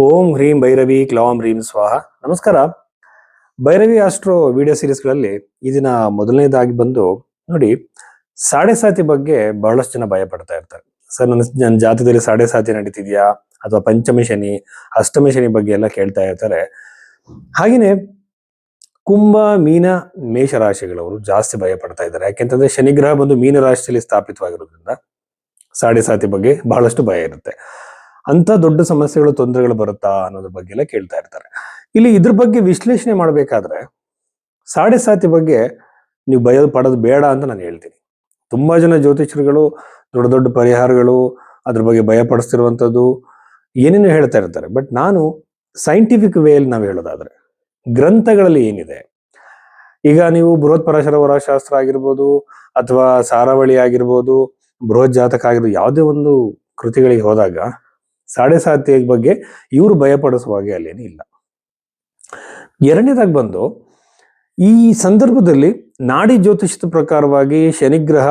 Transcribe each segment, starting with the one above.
ಓಂ ಹ್ರೀಂ ಭೈರವಿ ಕ್ಲೌಂ ಹ್ರೀಂ ಸ್ವಾಹ. ನಮಸ್ಕಾರ. Bhairavi astro video ಸೀರೀಸ್ಗಳಲ್ಲಿ ಈ ದಿನ ಮೊದಲನೇದಾಗಿ ಬಂದು ನೋಡಿ, ಸಾಡೆ ಸಾತಿ ಬಗ್ಗೆ ಬಹಳಷ್ಟು ಜನ ಭಯ ಪಡ್ತಾ ಇರ್ತಾರೆ. ಸರ್, ನನ್ನ ಜಾತಕದಲ್ಲಿ ಸಾಡೆ ಸಾತಿ ನಡೀತಿದ್ಯಾ ಅಥವಾ ಪಂಚಮಿ ಶನಿ, ಅಷ್ಟಮಿ ಶನಿ ಬಗ್ಗೆ ಎಲ್ಲ ಕೇಳ್ತಾ ಇರ್ತಾರೆ. ಹಾಗೇನೆ ಕುಂಭ, ಮೀನ, ಮೇಷ ರಾಶಿಗಳವರು ಜಾಸ್ತಿ ಭಯ ಪಡ್ತಾ ಇದ್ದಾರೆ. ಯಾಕೆಂತಂದ್ರೆ ಶನಿಗ್ರಹ ಬಂದು ಮೀನ ರಾಶಿಯಲ್ಲಿ ಸ್ಥಾಪಿತವಾಗಿರೋದ್ರಿಂದ ಸಾಡೆ ಸಾತಿ ಬಗ್ಗೆ ಬಹಳಷ್ಟು ಭಯ ಇರುತ್ತೆ. ಅಂತ ದೊಡ್ಡ ಸಮಸ್ಯೆಗಳು, ತೊಂದರೆಗಳು ಬರುತ್ತಾ ಅನ್ನೋದ್ರ ಬಗ್ಗೆ ಎಲ್ಲ ಕೇಳ್ತಾ ಇರ್ತಾರೆ. ಇಲ್ಲಿ ಇದ್ರ ಬಗ್ಗೆ ವಿಶ್ಲೇಷಣೆ ಮಾಡಬೇಕಾದ್ರೆ ಸಾಡೆ ಸಾತಿ ಬಗ್ಗೆ ನೀವು ಭಯ ಪಡೋದು ಬೇಡ ಅಂತ ನಾನು ಹೇಳ್ತೀನಿ. ತುಂಬಾ ಜನ ಜ್ಯೋತಿಷರುಗಳು ದೊಡ್ಡ ದೊಡ್ಡ ಪರಿಹಾರಗಳು, ಅದ್ರ ಬಗ್ಗೆ ಭಯ ಪಡಿಸ್ತಿರುವಂಥದ್ದು ಏನೇನು ಹೇಳ್ತಾ ಇರ್ತಾರೆ. ಬಟ್ ನಾನು ಸೈಂಟಿಫಿಕ್ ವೇಯಲ್ಲಿ ನಾವು ಹೇಳೋದಾದ್ರೆ, ಗ್ರಂಥಗಳಲ್ಲಿ ಏನಿದೆ, ಈಗ ನೀವು ಬೃಹತ್ ಪರಾಶರ ವರಶಾಸ್ತ್ರ ಆಗಿರ್ಬೋದು ಅಥವಾ ಸಾರಾವಳಿ ಆಗಿರ್ಬೋದು, ಬೃಹತ್ ಜಾತಕ ಆಗಿರ್ಬೋದು, ಯಾವುದೇ ಒಂದು ಕೃತಿಗಳಿಗೆ ಹೋದಾಗ ಸಾಡೆ ಸಾತಿಯ ಬಗ್ಗೆ ಇವರು ಭಯಪಡಿಸುವ ಹಾಗೆ ಅಲ್ಲೇನೇ ಇಲ್ಲ. ಎರಡನೇದಾಗಿ ಬಂದು ಈ ಸಂದರ್ಭದಲ್ಲಿ ನಾಡಿ ಜ್ಯೋತಿಷದ ಪ್ರಕಾರವಾಗಿ ಶನಿಗ್ರಹ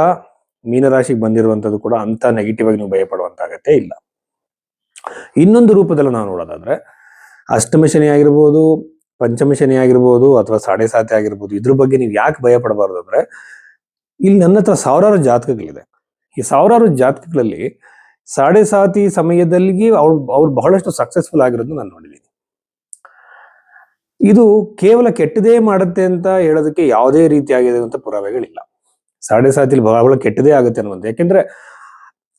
ಮೀನರಾಶಿಗೆ ಬಂದಿರುವಂಥದ್ದು ಕೂಡ ಅಂತ ನೆಗೆಟಿವ್ ಆಗಿ ನೀವು ಭಯಪಡುವಂತ ಅಗತ್ಯ ಇಲ್ಲ. ಇನ್ನೊಂದು ರೂಪದಲ್ಲಿ ನಾವು ನೋಡೋದಾದ್ರೆ, ಅಷ್ಟಮ ಶನಿ ಆಗಿರ್ಬೋದು, ಪಂಚಮ ಶನಿ ಆಗಿರ್ಬೋದು ಅಥವಾ ಸಾಡೆ ಸಾತಿ ಆಗಿರ್ಬೋದು, ಇದ್ರ ಬಗ್ಗೆ ನೀವು ಯಾಕೆ ಭಯ ಪಡಬಾರ್ದು ಅಂದ್ರೆ, ಇಲ್ಲಿ ನನ್ನ ಹತ್ರ ಸಾವಿರಾರು ಜಾತಕಗಳಿದೆ. ಈ ಸಾವಿರಾರು ಜಾತಕಗಳಲ್ಲಿ ಸಾಡೆ ಸಾತಿ ಸಮಯದಲ್ಲಿ ಅವ್ರು ಬಹಳಷ್ಟು ಸಕ್ಸಸ್ಫುಲ್ ಆಗಿರೋದು ನಾನು ನೋಡಿದ್ದೀನಿ. ಇದು ಕೇವಲ ಕೆಟ್ಟದೇ ಮಾಡುತ್ತೆ ಅಂತ ಹೇಳೋದಕ್ಕೆ ಯಾವುದೇ ರೀತಿಯಾಗಿರುವಂತ ಪುರಾವೆಗಳಿಲ್ಲ. ಸಾಡೆ ಸಾತಿಲಿ ಬಹಳ ಕೆಟ್ಟದೇ ಆಗುತ್ತೆ ಅನ್ನುವಂಥ, ಯಾಕೆಂದ್ರೆ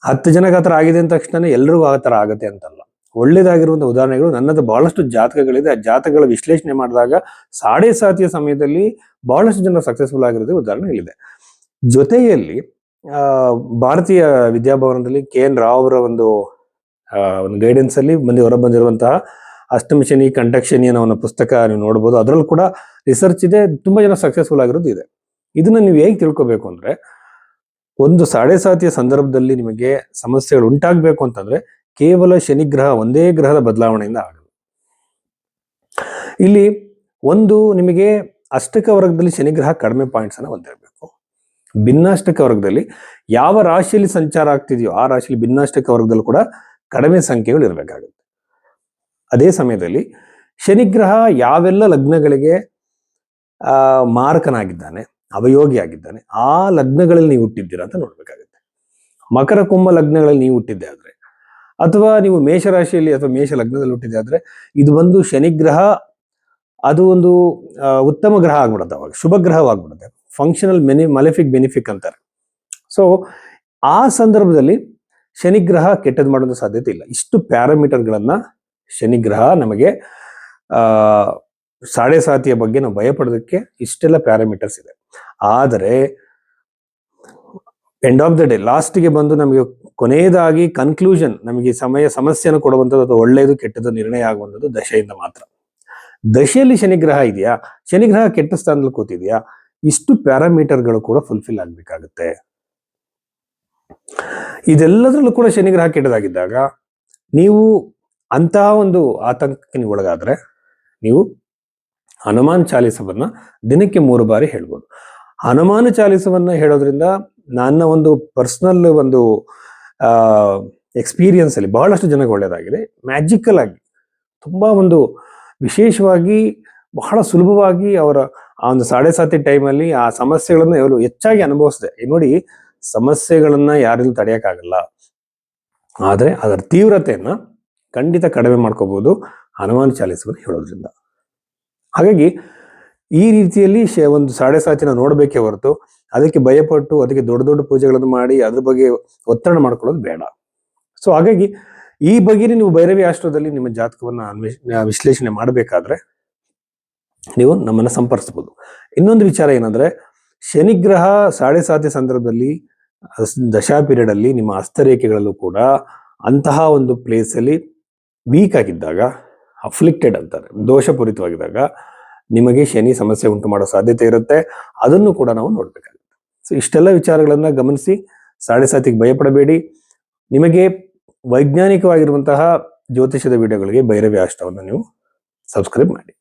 10 ಜನಕ್ಕೆ ಆ ಥರ ಆಗಿದೆ ಅಂದ ತಕ್ಷಣ ಎಲ್ರಿಗೂ ಆ ಥರ ಆಗುತ್ತೆ ಅಂತಲ್ಲ. ಒಳ್ಳೇದಾಗಿರುವಂಥ ಉದಾಹರಣೆಗಳು ನನ್ನದು ಬಹಳಷ್ಟು ಜಾತಕಗಳಿದೆ. ಆ ಜಾತಕಗಳ ವಿಶ್ಲೇಷಣೆ ಮಾಡಿದಾಗ ಸಾಡೆ ಸಾತಿಯ ಸಮಯದಲ್ಲಿ ಬಹಳಷ್ಟು ಜನ ಸಕ್ಸಸ್ಫುಲ್ ಆಗಿರೋದೇ ಉದಾಹರಣೆಗಳಿದೆ. ಜೊತೆಯಲ್ಲಿ ಭಾರತೀಯ ವಿದ್ಯಾಭವನದಲ್ಲಿ KN ರಾವ್ ಅವರ ಒಂದು ಗೈಡೆನ್ಸ್ ಅಲ್ಲಿ ಹೊರ ಬಂದಿರುವಂತಹ ಅಷ್ಟಮ ಶನಿ ಕಂಟಕ ಶನಿ ಅನ್ನೋ ಒಂದು ಪುಸ್ತಕ ನೀವು ನೋಡ್ಬೋದು. ಅದರಲ್ಲೂ ಕೂಡ ರಿಸರ್ಚ್ ಇದೆ, ತುಂಬಾ ಜನ ಸಕ್ಸಸ್ಫುಲ್ ಆಗಿರೋದು ಇದೆ. ಇದನ್ನ ನೀವು ಹೇಗೆ ತಿಳ್ಕೊಬೇಕು ಅಂದ್ರೆ, ಒಂದು ಸಾಡೆ ಸಾತಿಯ ಸಂದರ್ಭದಲ್ಲಿ ನಿಮಗೆ ಸಮಸ್ಯೆಗಳು ಉಂಟಾಗಬೇಕು ಅಂತಂದ್ರೆ ಕೇವಲ ಶನಿಗ್ರಹ ಒಂದೇ ಗ್ರಹದ ಬದಲಾವಣೆಯಿಂದ ಆಗಲ್ಲ. ಇಲ್ಲಿ ಒಂದು ನಿಮಗೆ ಅಷ್ಟಕ ವರ್ಗದಲ್ಲಿ ಶನಿಗ್ರಹ ಕಡಿಮೆ ಪಾಯಿಂಟ್ಸ್ ಅನ್ನ ಹೊಂದಿರಬೇಕು. ಭಿನ್ನಾಷ್ಟಕ ವರ್ಗದಲ್ಲಿ ಯಾವ ರಾಶಿಯಲ್ಲಿ ಸಂಚಾರ ಆಗ್ತಿದೆಯೋ ಆ ರಾಶಿಯಲ್ಲಿ ಭಿನ್ನಾಷ್ಟಕ ವರ್ಗದಲ್ಲಿ ಕೂಡ ಕಡಿಮೆ ಸಂಖ್ಯೆಗಳು ಇರಬೇಕಾಗುತ್ತೆ. ಅದೇ ಸಮಯದಲ್ಲಿ ಶನಿಗ್ರಹ ಯಾವೆಲ್ಲ ಲಗ್ನಗಳಿಗೆ ಮಾರಕನಾಗಿದ್ದಾನೆ, ಅವಯೋಗಿ ಆಗಿದ್ದಾನೆ, ಆ ಲಗ್ನಗಳಲ್ಲಿ ನೀವು ಹುಟ್ಟಿದ್ದೀರಾ ಅಂತ ನೋಡ್ಬೇಕಾಗುತ್ತೆ. ಮಕರ ಕುಂಭ ಲಗ್ನಗಳಲ್ಲಿ ನೀವು ಹುಟ್ಟಿದ್ದೆ ಆದ್ರೆ, ಅಥವಾ ನೀವು ಮೇಷರಾಶಿಯಲ್ಲಿ ಅಥವಾ ಮೇಷ ಲಗ್ನದಲ್ಲಿ ಹುಟ್ಟಿದ್ದೆ ಆದ್ರೆ, ಇದು ಒಂದು ಶನಿಗ್ರಹ ಅದು ಒಂದು ಉತ್ತಮ ಗ್ರಹ ಆಗ್ಬಿಡುತ್ತೆ, ಅವಾಗ ಶುಭ ಗ್ರಹವಾಗ್ಬಿಡುತ್ತೆ. ಫಂಕ್ಷನಲ್ ಮಲೆಫಿಕ್ ಬೆನಿಫಿಕ್ ಅಂತಾರೆ. ಸೊ ಆ ಸಂದರ್ಭದಲ್ಲಿ ಶನಿಗ್ರಹ ಕೆಟ್ಟದ್ದು ಮಾಡೋದು ಸಾಧ್ಯತೆ ಇಲ್ಲ. ಇಷ್ಟು ಪ್ಯಾರಾಮೀಟರ್ಗಳನ್ನ ಶನಿಗ್ರಹ ನಮಗೆ ಸಾಡೆ ಸಾತಿಯ ಬಗ್ಗೆ ನಾವು ಭಯಪಡೋದಕ್ಕೆ ಇಷ್ಟೆಲ್ಲ ಪ್ಯಾರಾಮೀಟರ್ಸ್ ಇದೆ. ಆದರೆ ಎಂಡ್ ಆಫ್ ದ ಡೇ, ಲಾಸ್ಟ್ಗೆ ಬಂದು ನಮಗೆ ಕೊನೆಯದಾಗಿ ಕನ್ಕ್ಲೂಷನ್, ನಮಗೆ ಸಮಸ್ಯೆಯನ್ನು ಕೊಡುವಂಥದ್ದು ಅಥವಾ ಒಳ್ಳೆಯದು ಕೆಟ್ಟದ್ದು ನಿರ್ಣಯ ಆಗುವಂಥದ್ದು ದಶೆಯಿಂದ ಮಾತ್ರ. ದಶೆಯಲ್ಲಿ ಶನಿಗ್ರಹ ಇದೆಯಾ, ಶನಿಗ್ರಹ ಕೆಟ್ಟ ಸ್ಥಾನದಲ್ಲಿ ಕೂತಿದೆಯಾ, ಇಷ್ಟು ಪ್ಯಾರಾಮೀಟರ್ಗಳು ಕೂಡ ಫುಲ್ಫಿಲ್ ಆಗ್ಬೇಕಾಗುತ್ತೆ. ಇದೆಲ್ಲದರಲ್ಲೂ ಕೂಡ ಶನಿಗ್ರಹ ಕೆಟ್ಟದಾಗಿದ್ದಾಗ ನೀವು ಅಂತಹ ಒಂದು ಆತಂಕಕ್ಕೆ ನೀವು ಒಳಗಾದ್ರೆ, ನೀವು ಹನುಮಾನ್ ಚಾಲೀಸವನ್ನ ದಿನಕ್ಕೆ 3 ಬಾರಿ ಹೇಳ್ಬೋದು. ಹನುಮಾನ್ ಚಾಲೀಸವನ್ನ ಹೇಳೋದ್ರಿಂದ ನನ್ನ ಒಂದು ಪರ್ಸನಲ್ ಒಂದು ಎಕ್ಸ್ಪೀರಿಯನ್ಸ್ ಅಲ್ಲಿ ಬಹಳಷ್ಟು ಜನಕ್ಕೆ ಒಳ್ಳೇದಾಗಿದೆ. ಮ್ಯಾಜಿಕಲ್ ಆಗಿ, ತುಂಬಾ ಒಂದು ವಿಶೇಷವಾಗಿ, ಬಹಳ ಸುಲಭವಾಗಿ ಅವರ ಆ ಒಂದು ಸಾಡೆ ಸಾತಿ ಟೈಮಲ್ಲಿ ಆ ಸಮಸ್ಯೆಗಳನ್ನ ಅವರು ಹೆಚ್ಚಾಗಿ ಅನುಭವಿಸಿದೆ. ನೋಡಿ, ಸಮಸ್ಯೆಗಳನ್ನ ಯಾರಿಗೂ ತಡೆಯಕ್ಕಾಗಲ್ಲ, ಆದ್ರೆ ಅದರ ತೀವ್ರತೆಯನ್ನ ಖಂಡಿತ ಕಡಿಮೆ ಮಾಡ್ಕೋಬಹುದು ಹನುಮಾನ್ ಚಾಲೀಸವನ್ನು ಹೇಳೋದ್ರಿಂದ. ಹಾಗಾಗಿ ಈ ರೀತಿಯಲ್ಲಿ ಒಂದು ಸಾಡೆ ಸಾತಿನ ನೋಡ್ಬೇಕೇ ಹೊರತು ಅದಕ್ಕೆ ಭಯಪಟ್ಟು ಅದಕ್ಕೆ ದೊಡ್ಡ ದೊಡ್ಡ ಪೂಜೆಗಳನ್ನು ಮಾಡಿ ಅದ್ರ ಬಗ್ಗೆ ಒತ್ತಡ ಮಾಡ್ಕೊಳ್ಳೋದು ಬೇಡ. ಸೊ ಹಾಗಾಗಿ ಈ ಬಗ್ಗೆ ನೀವು ಭೈರವಿ ಆಸ್ಟ್ರೋದಲ್ಲಿ ನಿಮ್ಮ ಜಾತಕವನ್ನ ವಿಶ್ಲೇಷಣೆ ಮಾಡಬೇಕಾದ್ರೆ ನೀವು ನಮ್ಮನ್ನ ಸಂಪರ್ಕಿಸಬಹುದು. ಇನ್ನೊಂದು ವಿಚಾರ ಏನಂದ್ರೆ, ಶನಿಗ್ರಹ ಸಾಡೆ ಸಾತಿ ಸಂದರ್ಭದಲ್ಲಿ ದಶಾ ಪೀರಿಯಡ್ ಅಲ್ಲಿ ನಿಮ್ಮ ಹಸ್ತರೇಖೆಗಳಲ್ಲೂ ಕೂಡ ಅಂತಹ ಒಂದು ಪ್ಲೇಸ್ ಅಲ್ಲಿ ವೀಕ್ ಆಗಿದ್ದಾಗ, ಅಫ್ಲಿಕ್ಟೆಡ್ ಅಂತಾರೆ, ದೋಷಪೂರಿತವಾಗಿದ್ದಾಗ ನಿಮಗೆ ಶನಿ ಸಮಸ್ಯೆ ಉಂಟು ಮಾಡೋ ಸಾಧ್ಯತೆ ಇರುತ್ತೆ. ಅದನ್ನು ಕೂಡ ನಾವು ನೋಡ್ಬೇಕಾಗುತ್ತೆ. ಸೊ ಇಷ್ಟೆಲ್ಲ ವಿಚಾರಗಳನ್ನ ಗಮನಿಸಿ ಸಾಡೆ ಸಾತಿಗೆ ಭಯಪಡಬೇಡಿ. ನಿಮಗೆ ವೈಜ್ಞಾನಿಕವಾಗಿರುವಂತಹ ಜ್ಯೋತಿಷದ ವಿಡಿಯೋಗಳಿಗೆ ಭೈರವಿ ಆಸ್ಟ್ರೋವನ್ನು ನೀವು ಸಬ್ಸ್ಕ್ರೈಬ್ ಮಾಡಿ.